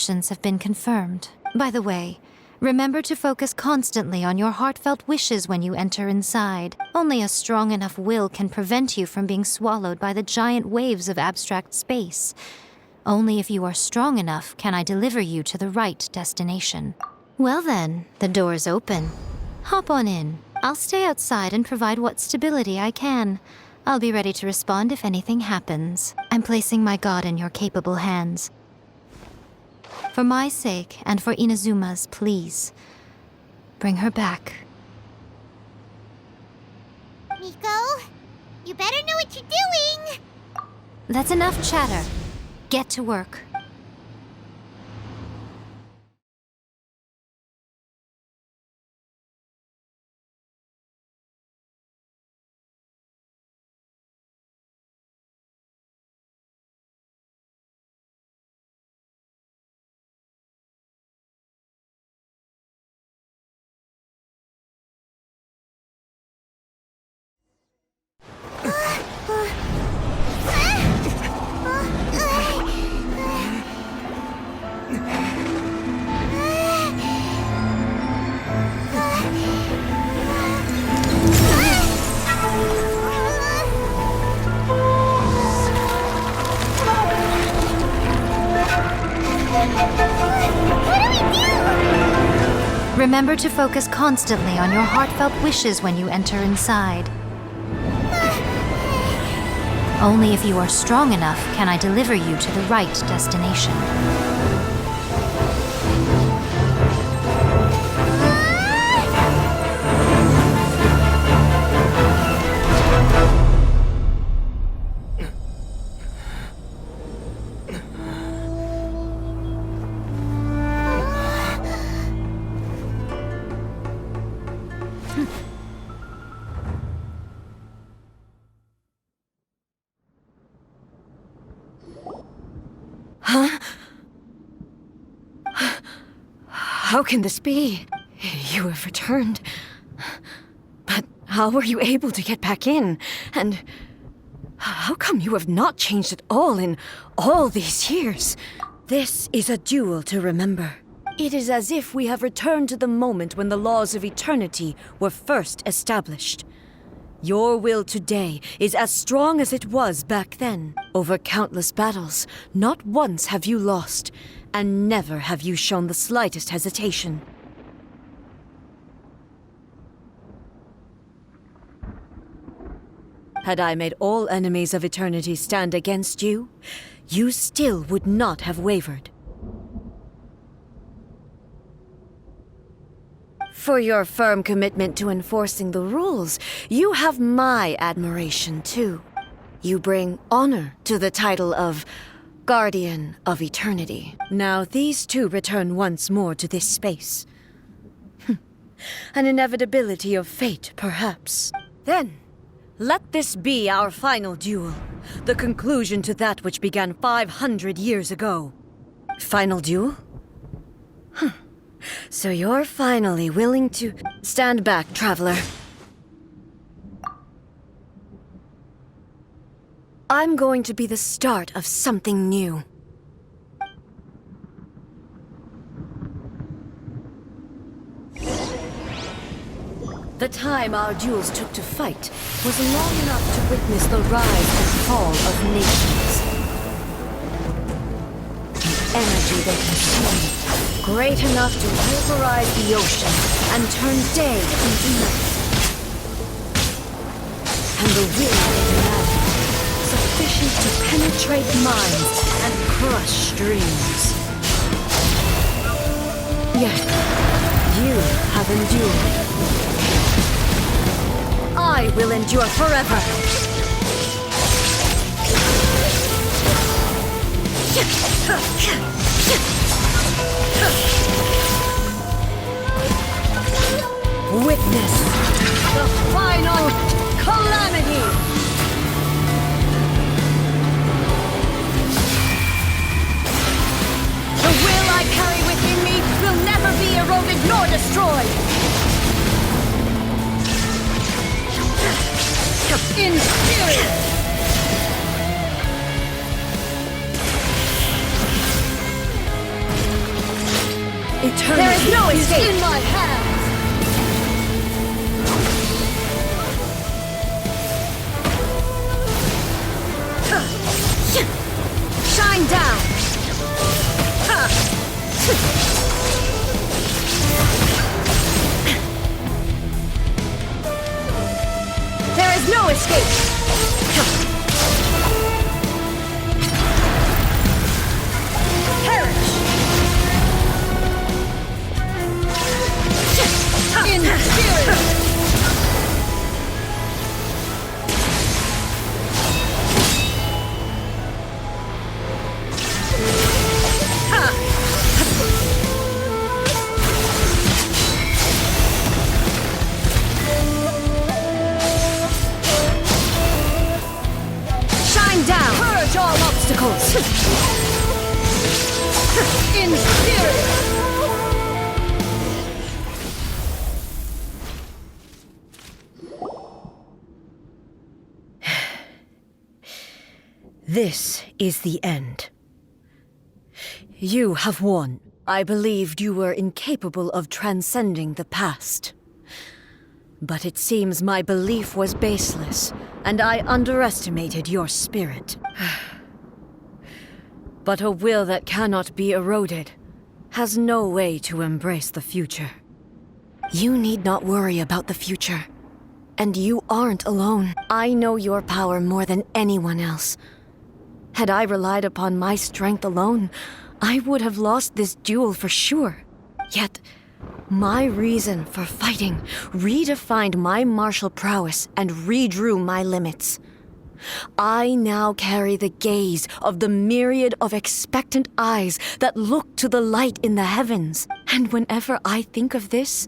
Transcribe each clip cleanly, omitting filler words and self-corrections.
have been confirmed. By the way, remember to focus constantly on your heartfelt wishes when you enter inside. Only a strong enough will can prevent you from being swallowed by the giant waves of abstract space. Only if you are strong enough can I deliver you to the right destination. Well then, the door's open. Hop on in. I'll stay outside and provide what stability I can. I'll be ready to respond if anything happens. I'm placing my god in your capable hands. For my sake, and for Inazuma's, please, bring her back. Miko, you better know what you're doing! That's enough chatter. Get to work. Remember to focus constantly on your heartfelt wishes when you enter inside. Only if you are strong enough can I deliver you to the right destination. Huh? How can this be? You have returned. But how were you able to get back in? And how come you have not changed at all in all these years? This is a duel to remember. It is as if we have returned to the moment when the laws of eternity were first established. Your will today is as strong as it was back then. Over countless battles, not once have you lost, and never have you shown the slightest hesitation. Had I made all enemies of eternity stand against you, you still would not have wavered. For your firm commitment to enforcing the rules, you have my admiration too. You bring honor to the title of Guardian of Eternity. Now these two return once more to this space. An inevitability of fate, perhaps. Then, let this be our final duel. The conclusion to that which began 500 years ago. Final duel? So you're finally willing to stand back, traveler. I'm going to be the start of something new. The time our duels took to fight was long enough to witness the rise and fall of nations. The energy they consumed, great enough to pulverize the ocean and turn day into night. And the will they demanded, sufficient to penetrate minds and crush dreams. Yet, you have endured. I will endure forever. Witness the final calamity! The will I carry within me will never be eroded nor destroyed! In spirit! Eternity there is no escape in my hands! Shine down! There is no escape! Perish! In spirit! Down! Purge all obstacles! In spirit! This is the end. You have won. I believed you were incapable of transcending the past. But it seems my belief was baseless, and I underestimated your spirit. But a will that cannot be eroded has no way to embrace the future. You need not worry about the future. And you aren't alone. I know your power more than anyone else. Had I relied upon my strength alone, I would have lost this duel for sure. Yet, my reason for fighting redefined my martial prowess and redrew my limits. I now carry the gaze of the myriad of expectant eyes that look to the light in the heavens. And whenever I think of this,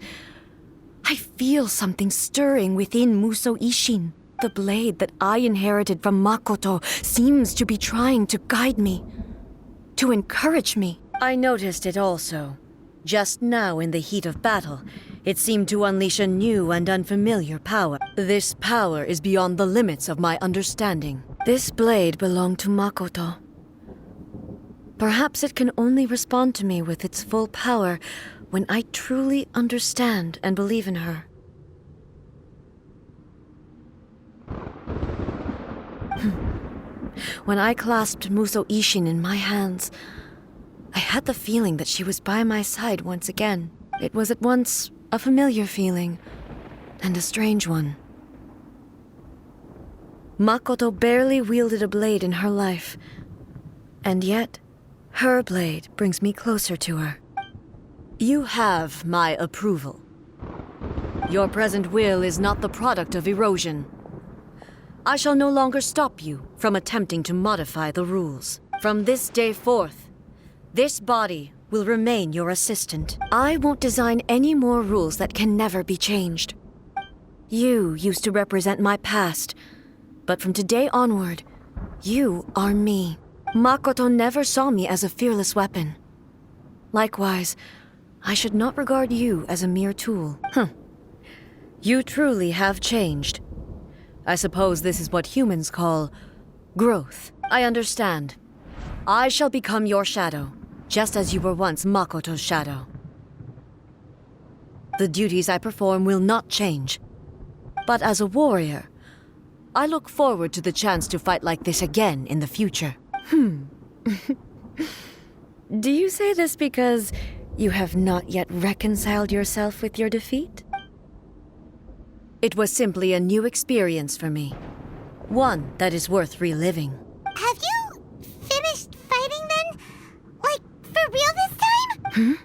I feel something stirring within Musou Ishin. The blade that I inherited from Makoto seems to be trying to guide me, to encourage me. I noticed it also. Just now, in the heat of battle, it seemed to unleash a new and unfamiliar power. This power is beyond the limits of my understanding. This blade belonged to Makoto. Perhaps it can only respond to me with its full power when I truly understand and believe in her. When I clasped Musou Ishin in my hands, I had the feeling that she was by my side once again. It was at once a familiar feeling and a strange one. Makoto barely wielded a blade in her life, and yet her blade brings me closer to her. You have my approval. Your present will is not the product of erosion. I shall no longer stop you from attempting to modify the rules. From this day forth, this body will remain your assistant. I won't design any more rules that can never be changed. You used to represent my past, but from today onward, you are me. Makoto never saw me as a fearless weapon. Likewise, I should not regard you as a mere tool. You truly have changed. I suppose this is what humans call growth. I understand. I shall become your shadow, just as you were once Makoto's shadow. The duties I perform will not change. But as a warrior, I look forward to the chance to fight like this again in the future. Do you say this because you have not yet reconciled yourself with your defeat? It was simply a new experience for me. One that is worth reliving. Have you finished fighting then? Like, for real this time?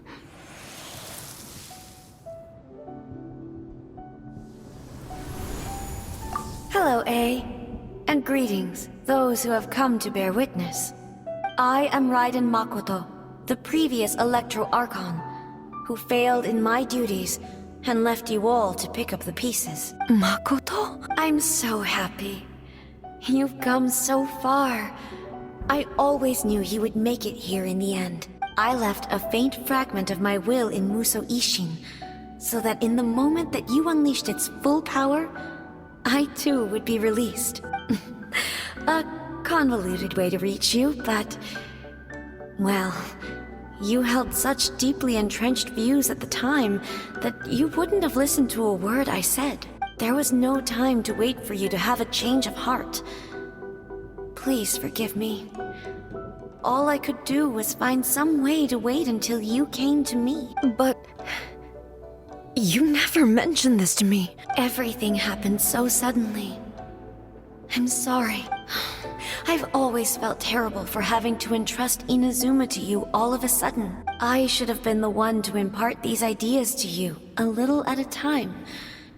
Hello, A. And greetings, those who have come to bear witness. I am Raiden Makoto, the previous Electro Archon, who failed in my duties and left you all to pick up the pieces. Makoto? I'm so happy. You've come so far. I always knew you would make it here in the end. I left a faint fragment of my will in Musou Ishin, so that in the moment that you unleashed its full power, I too would be released. A convoluted way to reach you, but... well, You held such deeply entrenched views at the time that you wouldn't have listened to a word I said. There was no time to wait for you to have a change of heart. Please forgive me. All I could do was find some way to wait until you came to me. But you never mentioned this to me. Everything happened so suddenly. I'm sorry. I've always felt terrible for having to entrust Inazuma to you all of a sudden. I should have been the one to impart these ideas to you, a little at a time,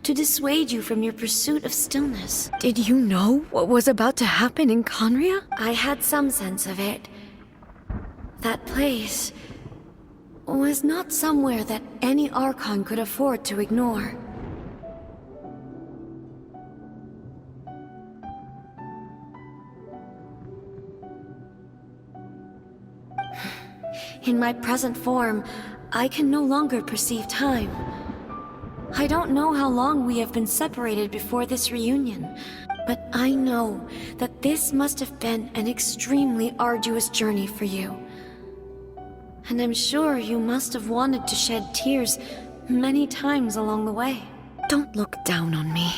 to dissuade you from your pursuit of stillness. Did you know what was about to happen in Conria? I had some sense of it. That place was not somewhere that any Archon could afford to ignore. In my present form, I can no longer perceive time. I don't know how long we have been separated before this reunion, but I know that this must have been an extremely arduous journey for you. And I'm sure you must have wanted to shed tears many times along the way. Don't look down on me.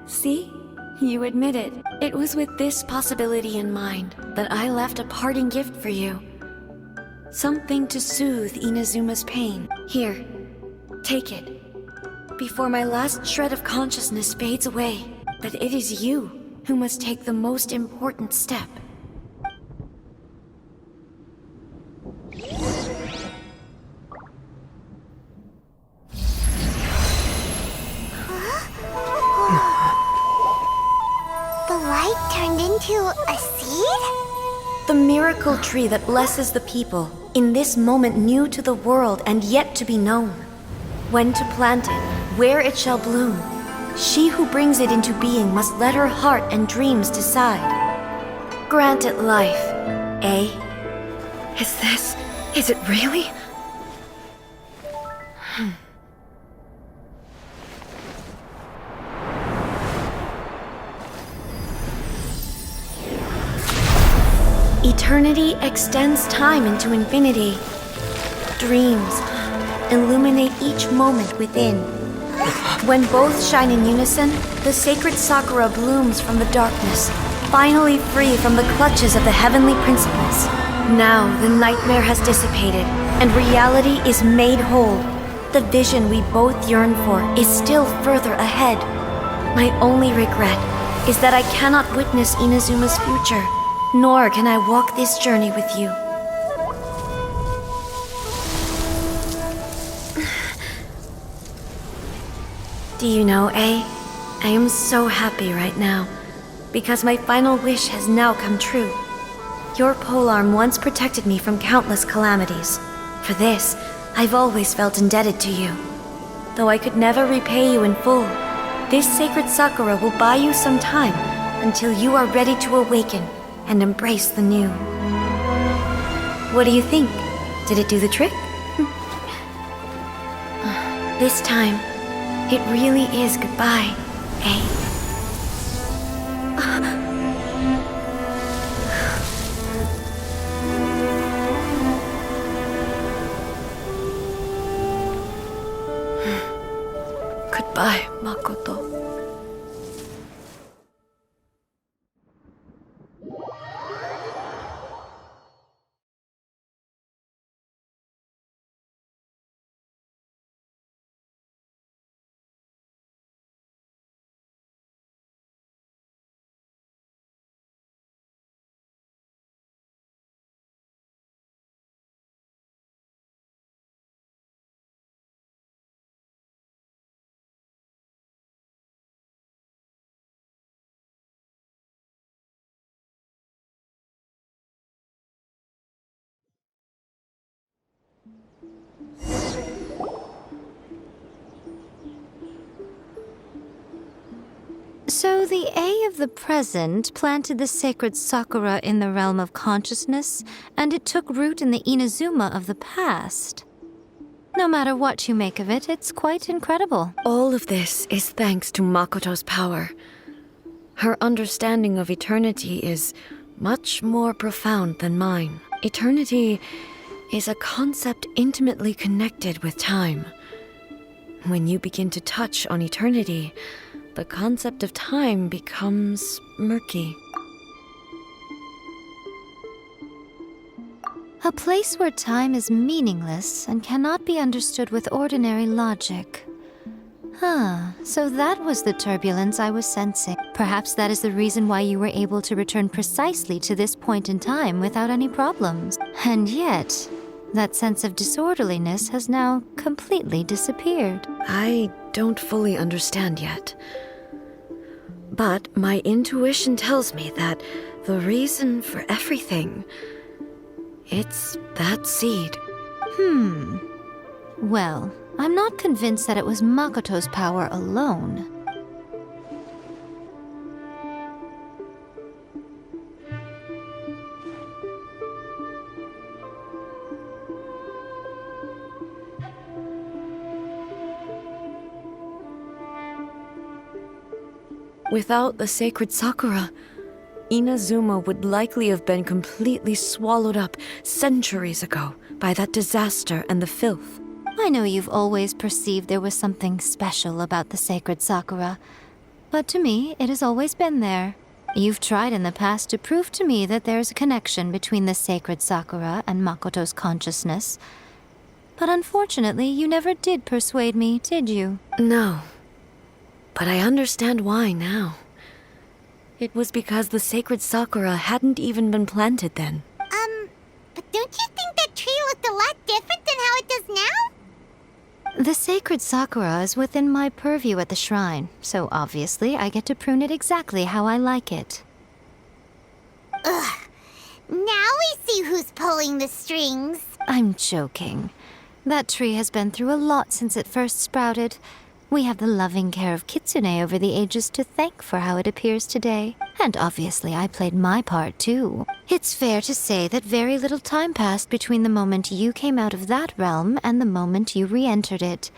See? You admit it. It was with this possibility in mind that I left a parting gift for you. Something to soothe Inazuma's pain. Here, take it. Before my last shred of consciousness fades away, but it is you who must take the most important step. The light turned into a seed? The miracle tree that blesses the people, in this moment new to the world and yet to be known. When to plant it, where it shall bloom, she who brings it into being must let her heart and dreams decide. Grant it life, eh? Is it really? Eternity extends time into infinity. Dreams illuminate each moment within. When both shine in unison, the sacred Sakura blooms from the darkness, finally free from the clutches of the heavenly principles. Now the nightmare has dissipated, and reality is made whole. The vision we both yearn for is still further ahead. My only regret is that I cannot witness Inazuma's future, nor can I walk this journey with you. Do you know, A? I am so happy right now, because my final wish has now come true. Your polearm once protected me from countless calamities. For this, I've always felt indebted to you. Though I could never repay you in full, this sacred Sakura will buy you some time until you are ready to awaken and embrace the new. What do you think? Did it do the trick? This time, it really is goodbye, eh? Goodbye, Makoto. So the A of the present planted the sacred Sakura in the realm of consciousness, and it took root in the Inazuma of the past. No matter what you make of it, it's quite incredible. All of this is thanks to Makoto's power. Her understanding of eternity is much more profound than mine. Eternity is a concept intimately connected with time. When you begin to touch on eternity, the concept of time becomes murky. A place where time is meaningless and cannot be understood with ordinary logic. So that was the turbulence I was sensing. Perhaps that is the reason why you were able to return precisely to this point in time without any problems. And yet, that sense of disorderliness has now completely disappeared. I don't fully understand yet. But my intuition tells me that the reason for everything, it's that seed. Well, I'm not convinced that it was Makoto's power alone. Without the sacred Sakura, Inazuma would likely have been completely swallowed up centuries ago by that disaster and the filth. I know you've always perceived there was something special about the sacred Sakura, but to me, it has always been there. You've tried in the past to prove to me that there's a connection between the sacred Sakura and Makoto's consciousness, but unfortunately, you never did persuade me, did you? No, but I understand why now. It was because the sacred Sakura hadn't even been planted then. But don't you think that tree looked a lot different than how it does now? The sacred Sakura is within my purview at the shrine, so obviously I get to prune it exactly how I like it. Ugh. Now we see who's pulling the strings. I'm joking. That tree has been through a lot since it first sprouted. We have the loving care of Kitsune over the ages to thank for how it appears today. And obviously I played my part too. It's fair to say that very little time passed between the moment you came out of that realm and the moment you re-entered it.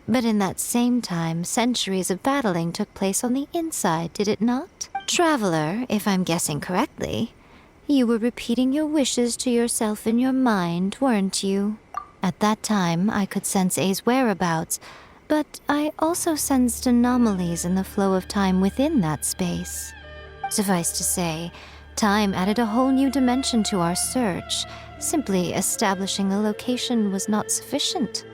But in that same time, centuries of battling took place on the inside, did it not? Traveler, if I'm guessing correctly, you were repeating your wishes to yourself in your mind, weren't you? At that time, I could sense Ei's whereabouts, but I also sensed anomalies in the flow of time within that space. Suffice to say, time added a whole new dimension to our search. Simply establishing a location was not sufficient.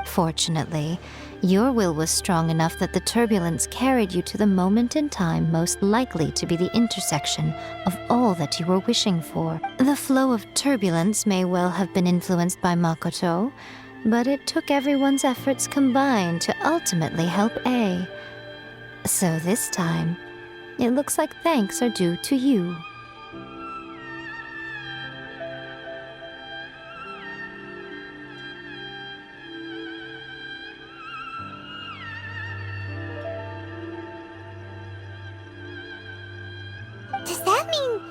Fortunately, your will was strong enough that the turbulence carried you to the moment in time most likely to be the intersection of all that you were wishing for. The flow of turbulence may well have been influenced by Makoto, but it took everyone's efforts combined to ultimately help Ei. So this time, it looks like thanks are due to you. Does that mean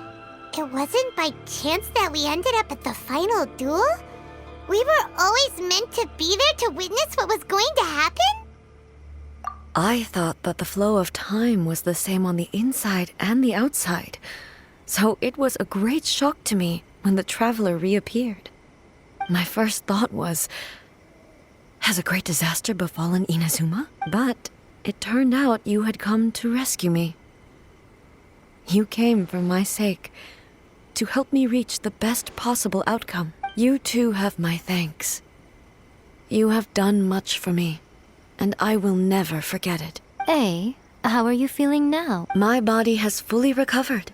it wasn't by chance that we ended up at the final duel? We were always meant to be there to witness what was going to happen? I thought that the flow of time was the same on the inside and the outside, so it was a great shock to me when the traveler reappeared. My first thought was, has a great disaster befallen Inazuma? But it turned out you had come to rescue me. You came for my sake, to help me reach the best possible outcome. You too have my thanks. You have done much for me, and I will never forget it. Ei, how are you feeling now? My body has fully recovered,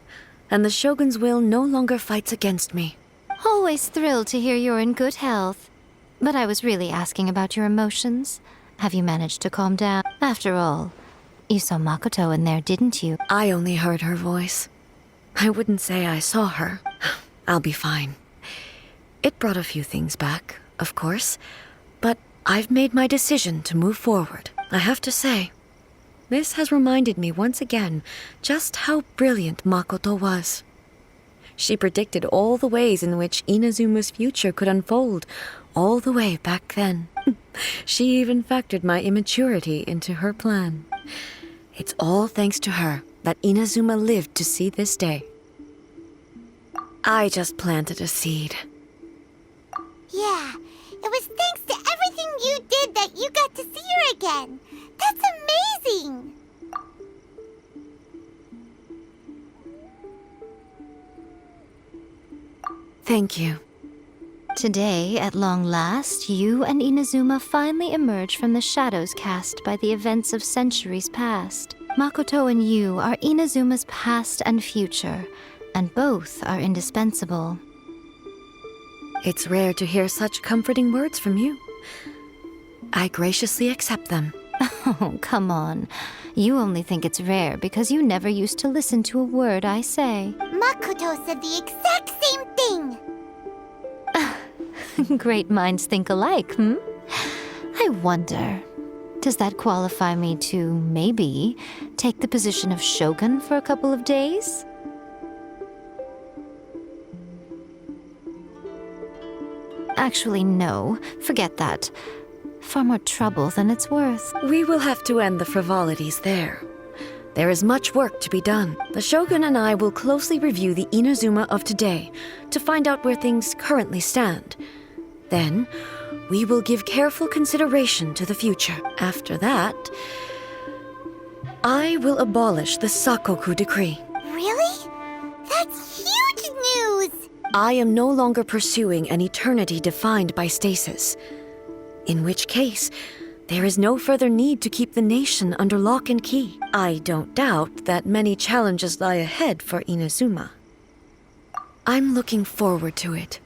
and the Shogun's will no longer fights against me. Always thrilled to hear you're in good health. But I was really asking about your emotions. Have you managed to calm down? After all, you saw Makoto in there, didn't you? I only heard her voice. I wouldn't say I saw her. I'll be fine. It brought a few things back, of course, but I've made my decision to move forward. I have to say, this has reminded me once again just how brilliant Makoto was. She predicted all the ways in which Inazuma's future could unfold, all the way back then. She even factored my immaturity into her plan. It's all thanks to her that Inazuma lived to see this day. I just planted a seed. Yeah, it was thanks to everything you did that you got to see her again. That's amazing! Thank you. Today, at long last, you and Inazuma finally emerge from the shadows cast by the events of centuries past. Makoto and you are Inazuma's past and future, and both are indispensable. It's rare to hear such comforting words from you. I graciously accept them. Oh, come on. You only think it's rare because you never used to listen to a word I say. Makoto said the exact same thing! Great minds think alike, hmm? I wonder, does that qualify me to, maybe, take the position of shogun for a couple of days? Actually, no. Forget that. Far more trouble than it's worth. We will have to end the frivolities there. There is much work to be done. The Shogun and I will closely review the Inazuma of today to find out where things currently stand. Then, we will give careful consideration to the future. After that, I will abolish the Sakoku decree. Really? That's huge news! I am no longer pursuing an eternity defined by stasis. In which case, there is no further need to keep the nation under lock and key. I don't doubt that many challenges lie ahead for Inazuma. I'm looking forward to it.